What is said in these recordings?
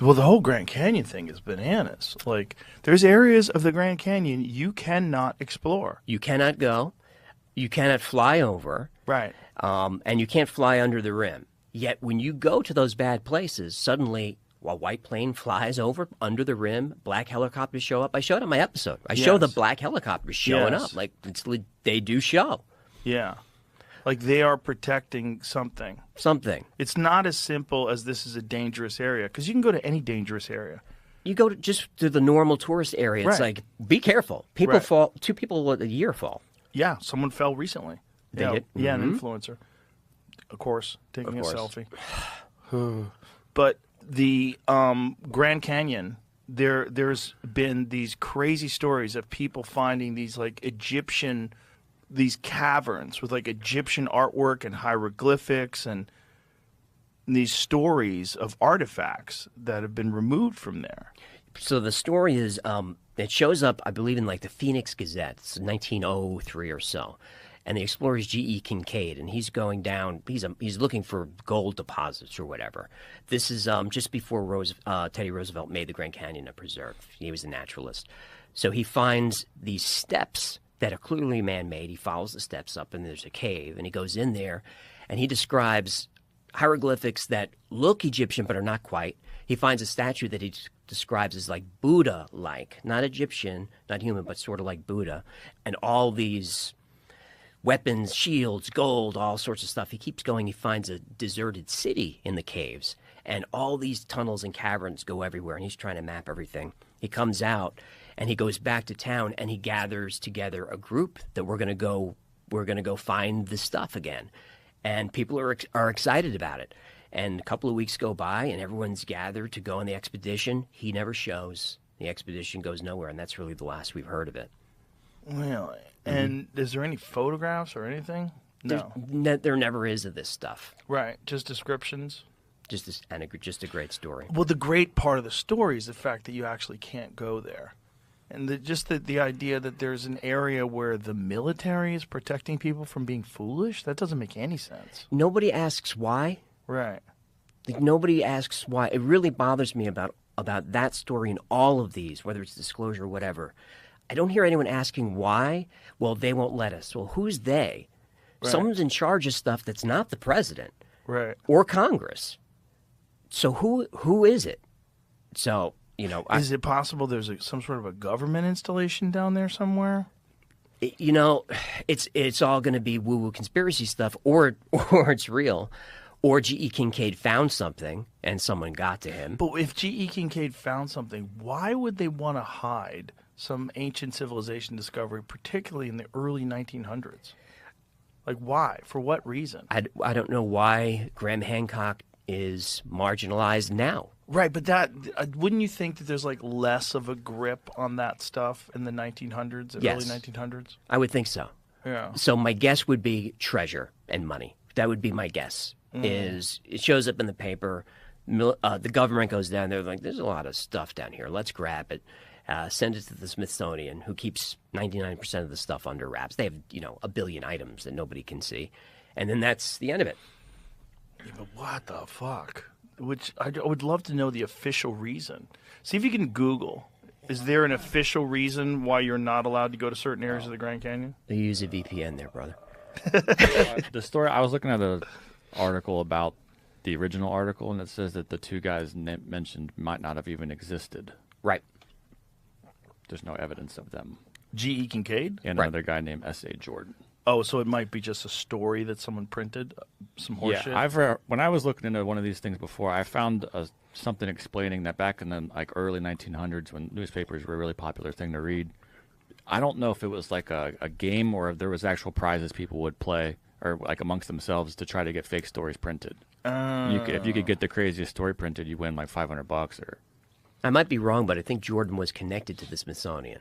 Well, the whole Grand Canyon thing is bananas. Like, there's areas of the Grand Canyon you cannot explore. You cannot go. You cannot fly over. Right. And you can't fly under the rim. Yet when you go to those bad places, suddenly a white plane flies over under the rim, black helicopters show up. I showed on my episode. I show the black helicopters showing up. Like, they do show. Yeah. Like they are protecting something. Something. It's not as simple as this is a dangerous area, because you can go to any dangerous area. You go just to the normal tourist area. It's like, be careful. People fall. 2 people a year fall. Yeah, someone fell recently. They did? Yeah, Mm-hmm. an influencer. Of course, taking a selfie. But the Grand Canyon, there's been these crazy stories of people finding these like Egyptian, these caverns with like Egyptian artwork and hieroglyphics and these stories of artifacts that have been removed from there. So the story is, it shows up, I believe, in like the Phoenix Gazette. It's 1903 or so. And the explorer is G.E. Kincaid, and he's going down. He's looking for gold deposits or whatever. This is just before Teddy Roosevelt made the Grand Canyon a preserve. He was a naturalist. So he finds these steps that are clearly man-made. He follows the steps up, and there's a cave, and he goes in there, and he describes hieroglyphics that look Egyptian but are not quite. He finds a statue that he describes as like Buddha-like, not Egyptian, not human, but sort of like Buddha, and all these weapons, shields, gold, all sorts of stuff. He keeps going. He finds a deserted city in the caves, and all these tunnels and caverns go everywhere, and he's trying to map everything. He comes out, and he goes back to town, and he gathers together a group that we're going to go find the stuff again. And people are excited about it. And a couple of weeks go by, and everyone's gathered to go on the expedition. He never shows. The expedition goes nowhere, and that's really the last we've heard of it. Really? And is there any photographs or anything? No. There never is of this stuff. Right. Just descriptions? Just a great story. Well, the great part of the story is the fact that you actually can't go there. And the idea that there's an area where the military is protecting people from being foolish, that doesn't make any sense. Nobody asks why. Right. Like, nobody asks why. It really bothers me about that story and all of these, whether it's disclosure or whatever. I don't hear anyone asking why. Well, they won't let us. Well, who's they? Right. Someone's in charge of stuff that's not the president, right, or Congress. So who is it? So, is it possible there's some sort of a government installation down there somewhere? It's all going to be woo-woo conspiracy stuff, or it's real. Or G.E. Kincaid found something and someone got to him. But if G.E. Kincaid found something, why would they want to hide some ancient civilization discovery, particularly in the early 1900s? Like, why? For what reason? I don't know why Graham Hancock is marginalized now. Right, but that wouldn't you think that there's like less of a grip on that stuff in the 1900s, early 1900s? I would think so. Yeah. So my guess would be treasure and money. That would be my guess. Is it shows up in the paper, the government goes down there like, there's a lot of stuff down here. Let's grab it, send it to the Smithsonian, who keeps 99% of the stuff under wraps. They have a billion items that nobody can see, and then that's the end of it. Yeah, but what the fuck? Which I would love to know the official reason. See if you can Google. Is there an official reason why you're not allowed to go to certain areas of the Grand Canyon? They use a VPN there, brother. The story, I was looking at an article about the original article, and it says that the 2 guys mentioned might not have even existed. Right. There's no evidence of them. G.E. Kincaid? And another guy named S.A. Jordan. Oh, so it might be just a story that someone printed? Some horseshit? Yeah, when I was looking into one of these things before, I found something explaining that back in the early 1900s, when newspapers were a really popular thing to read, I don't know if it was like a game or if there was actual prizes people would play or like amongst themselves to try to get fake stories printed. If you could get the craziest story printed, you win like $500 or. I might be wrong, but I think Jordan was connected to the Smithsonian,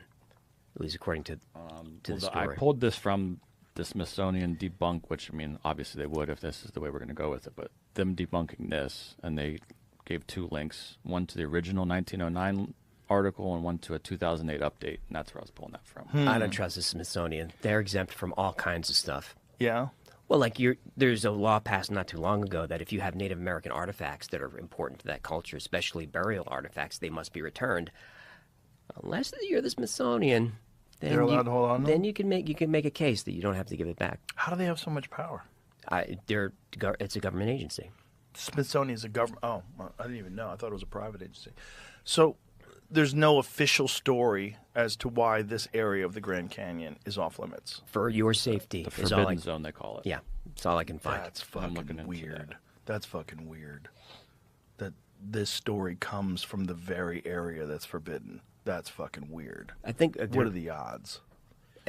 at least according to the story. I pulled this from the Smithsonian Debunk, which, I mean, obviously they would if this is the way we're going to go with it, but them debunking this, and they gave 2 links, one to the original 1909 article and one to a 2008 update, and that's where I was pulling that from. I don't trust the Smithsonian. They're exempt from all kinds of stuff. Yeah? Well, like there's a law passed not too long ago that if you have Native American artifacts that are important to that culture, especially burial artifacts, they must be returned. Unless you're the Smithsonian, then They're allowed to hold on to then them? you can make a case that you don't have to give it back. How do they have so much power? It's a government agency. Smithsonian is a government. Oh, well, I didn't even know. I thought it was a private agency. So there's no official story as to why this area of the Grand Canyon is off limits. For your safety, The is all forbidden zone, they call it. Yeah, that's all I can find. That's I'm looking fucking into weird. that. That's fucking weird. That this story comes from the very area that's forbidden. That's fucking weird. I think What are the odds?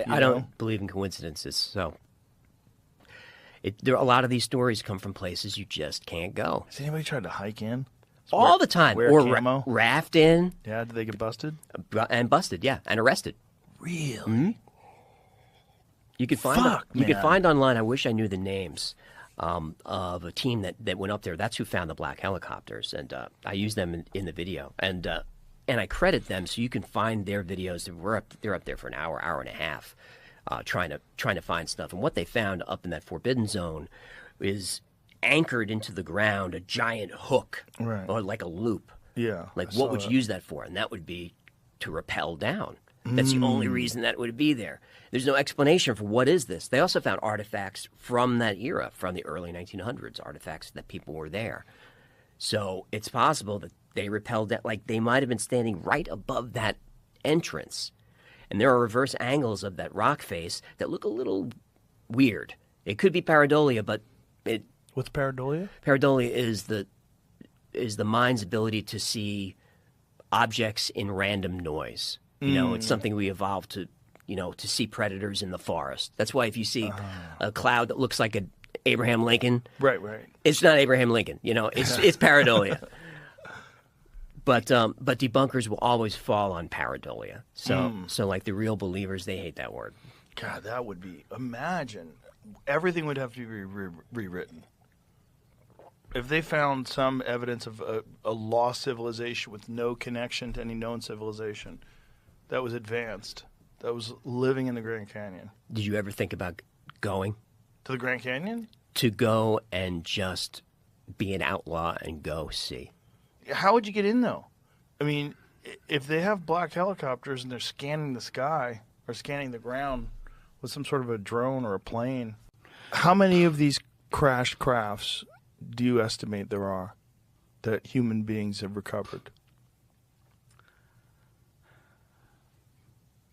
I don't believe in coincidences, so a lot of these stories come from places you just can't go. Has anybody tried to hike in? All the time. Wear Or camo? raft in Yeah, did they get busted? and busted, yeah, and arrested. Really? You could find Fuck, you could man. find online. I wish I knew the names of a team that went up there. That's who found the black helicopters, and I used them in the video, and I credit them so you can find their videos. They're up there for an hour and a half, trying to find stuff. And what they found up in that forbidden zone is anchored into the ground a giant hook, Right. or like a loop. Yeah. Like, I what saw would that. you use that for? And that would be to rappel down. That's the only reason that would be there. There's no explanation for what is this. They also found artifacts from that era, from the early 1900s, artifacts that people were there. So it's possible that they rappelled that, like they might have been standing right above that entrance. And there are reverse angles of that rock face that look a little weird. It could be pareidolia, but What's pareidolia? pareidolia is the mind's ability to see objects in random noise. You know, it's something we evolved to, to see predators in the forest. That's why if you see a cloud that looks like an Abraham Lincoln, Right. it's not Abraham Lincoln. It's pareidolia. But debunkers will always fall on pareidolia. So like the real believers, they hate that word. God, that would be. Imagine. Everything would have to be rewritten. If they found some evidence of a lost civilization with no connection to any known civilization that was advanced, that was living in the Grand Canyon. Did you ever think about going? To the Grand Canyon? To go and just be an outlaw and go see. How would you get in, though? I mean, if they have black helicopters and they're scanning the sky or scanning the ground with some sort of a drone or a plane, how many of these crashed crafts do you estimate there are that human beings have recovered?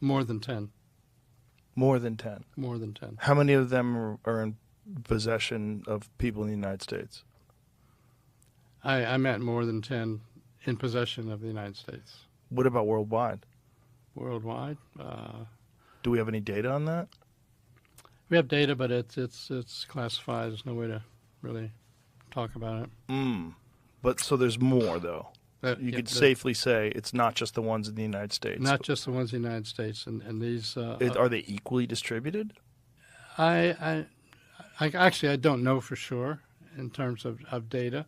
More than 10. More than 10. More than 10. How many of them are in possession of people in the United States? I meant more than 10 in possession of the United States. What about worldwide? Worldwide, Do we have any data on that? we have data, but it's classified. There's no way to really talk about it. But so there's more, though. You could safely say it's not just the ones in the United States. Not just the ones in the United States, and these. Are they equally distributed? I actually I don't know for sure in terms of data.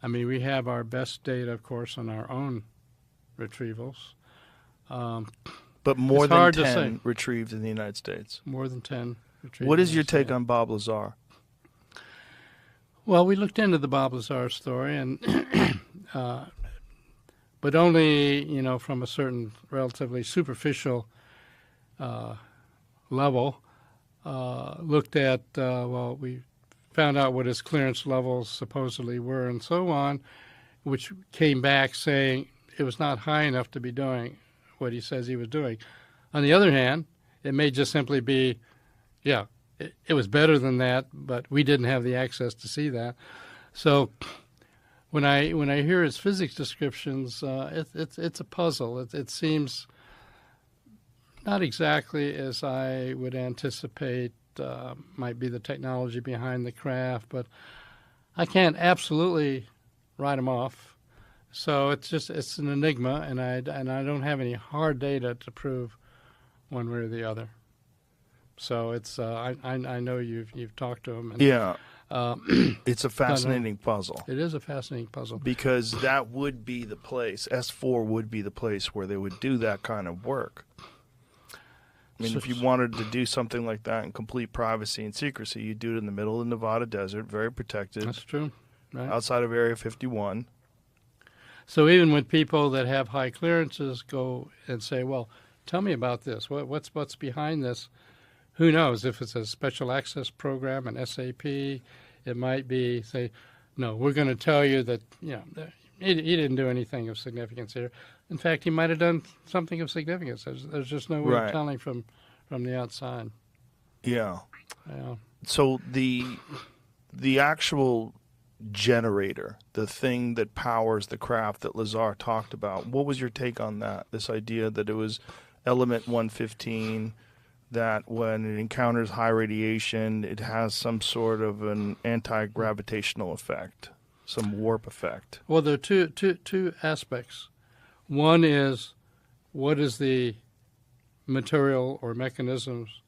I mean, we have our best data, of course, on our own retrievals. But more It's than hard to 10 say. retrieved in the United States. More than 10 retrievals. What is your take yeah. on Bob Lazar? Well, we looked into the Bob Lazar story, and but only from a certain relatively superficial level. Looked at we found out what his clearance levels supposedly were, and so on, which came back saying it was not high enough to be doing what he says he was doing. On the other hand, it may just simply be, it was better than that, but we didn't have the access to see that. So when I hear his physics descriptions, it's a puzzle. It seems not exactly as I would anticipate might be the technology behind the craft, but I can't absolutely write him off. So it's an enigma, and I don't have any hard data to prove one way or the other. So it's I know you've talked to him. And, Yeah. It's a fascinating puzzle. It is a fascinating puzzle. Because that would be the place, S4 would be the place where they would do that kind of work. I mean, if you wanted to do something like that in complete privacy and secrecy, you do it in the middle of the Nevada desert, very protected. That's true. Right. Outside of Area 51. So even when people that have high clearances go and say, well, tell me about this. What's behind this? Who knows? If it's a special access program, an SAP, it might be, say, no, we're going to tell you that, he didn't do anything of significance here. In fact, he might have done something of significance. There's just no way of telling from the outside. Yeah. Yeah. So the actual generator, the thing that powers the craft that Lazar talked about, what was your take on that? This idea that it was element 115, that when it encounters high radiation, it has some sort of an anti-gravitational effect, some warp effect. Well, there are two aspects. One is, what is the material or mechanisms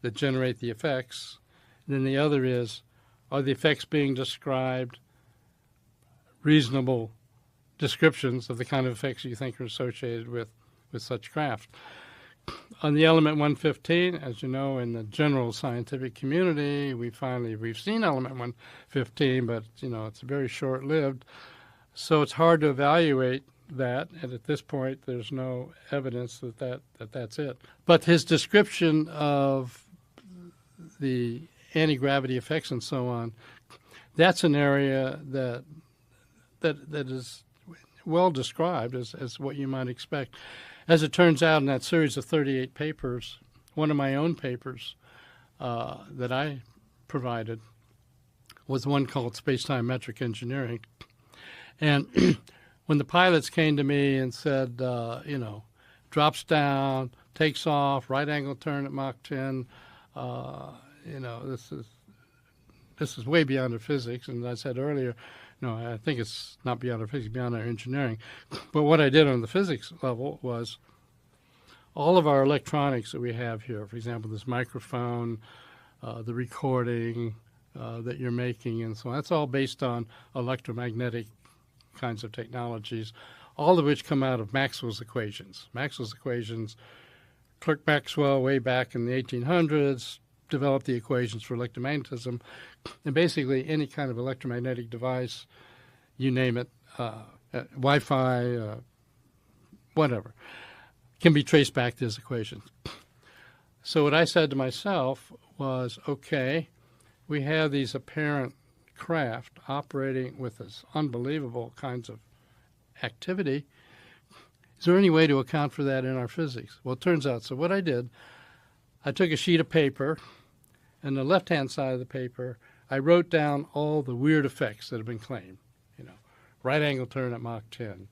that generate the effects? And then the other is, are the effects being described reasonable descriptions of the kind of effects you think are associated with such craft? On the element 115, as you know, in the general scientific community, we've seen element 115, but it's very short-lived. So it's hard to evaluate that, and at this point, there's no evidence that's it. But his description of the anti-gravity effects and so on, that's an area that is well described as what you might expect. As it turns out, in that series of 38 papers, one of my own papers that I provided was one called Space-Time Metric Engineering. And when the pilots came to me and said, drops down, takes off, right-angle turn at Mach 10, this is way beyond our physics. And I said earlier, no, I think it's not beyond our physics, beyond our engineering. But what I did on the physics level was all of our electronics that we have here, for example, this microphone, the recording that you're making, and so on, that's all based on electromagnetic kinds of technologies, all of which come out of Maxwell's equations. Maxwell's equations, Clerk Maxwell way back in the 1800s developed the equations for electromagnetism, and basically any kind of electromagnetic device, you name it, Wi-Fi, whatever, can be traced back to his equations. So what I said to myself was, okay, we have these apparent craft operating with this unbelievable kinds of activity. Is there any way to account for that in our physics? Well, it turns out. So what I did, I took a sheet of paper, and the left-hand side of the paper, I wrote down all the weird effects that have been claimed. Right-angle turn at Mach 10.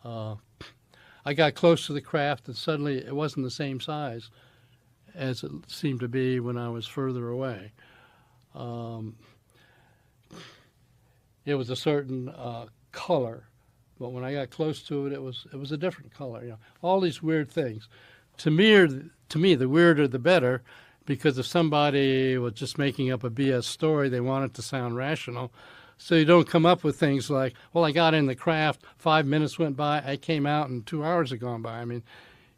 I got close to the craft, and suddenly it wasn't the same size as it seemed to be when I was further away. It was a certain color, but when I got close to it, it was a different color. All these weird things. To me, the weirder the better, because if somebody was just making up a BS story, they want it to sound rational. So you don't come up with things like, well, I got in the craft, 5 minutes went by, I came out, and 2 hours had gone by. I mean,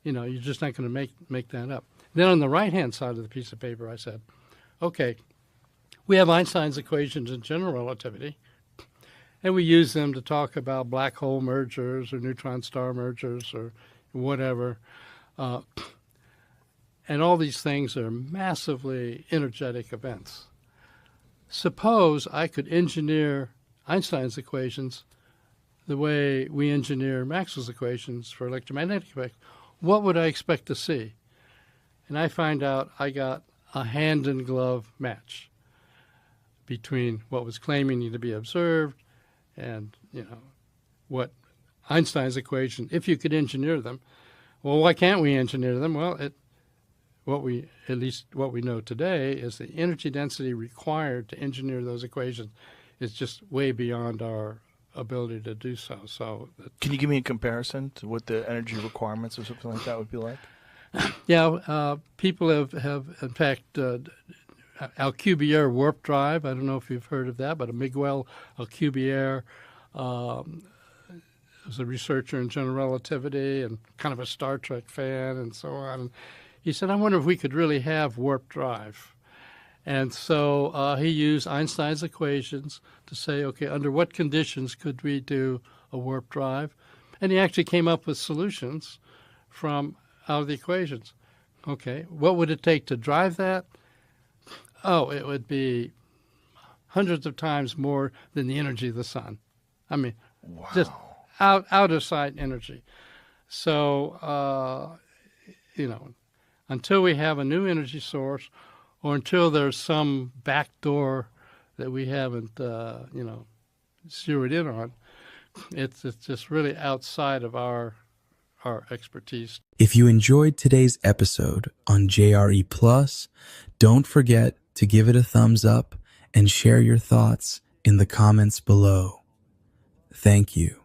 you're just not going to make that up. Then on the right-hand side of the piece of paper, I said, okay, we have Einstein's equations in general relativity, and we use them to talk about black hole mergers or neutron star mergers or whatever. And all these things are massively energetic events. Suppose I could engineer Einstein's equations the way we engineer Maxwell's equations for electromagnetic effects. What would I expect to see? And I find out I got a hand-in-glove match between what was claiming to be observed and, what Einstein's equation, if you could engineer them. Well, why can't we engineer them? Well, what we know today is the energy density required to engineer those equations is just way beyond our ability to do so. So, can you give me a comparison to what the energy requirements or something like that would be like? Yeah, people have in fact Alcubierre warp drive. I don't know if you've heard of that, but Miguel Alcubierre was a researcher in general relativity and kind of a Star Trek fan and so on. he said, I wonder if we could really have warp drive. And so he used Einstein's equations to say, okay, under what conditions could we do a warp drive? And he actually came up with solutions from out of the equations. Okay, what would it take to drive that? Oh, it would be hundreds of times more than the energy of the sun. I mean, just out of sight energy. So, until we have a new energy source, or until there's some back door that we haven't, zeroed in on, it's just really outside of our expertise. If you enjoyed today's episode on JRE Plus, don't forget to give it a thumbs up and share your thoughts in the comments below. Thank you.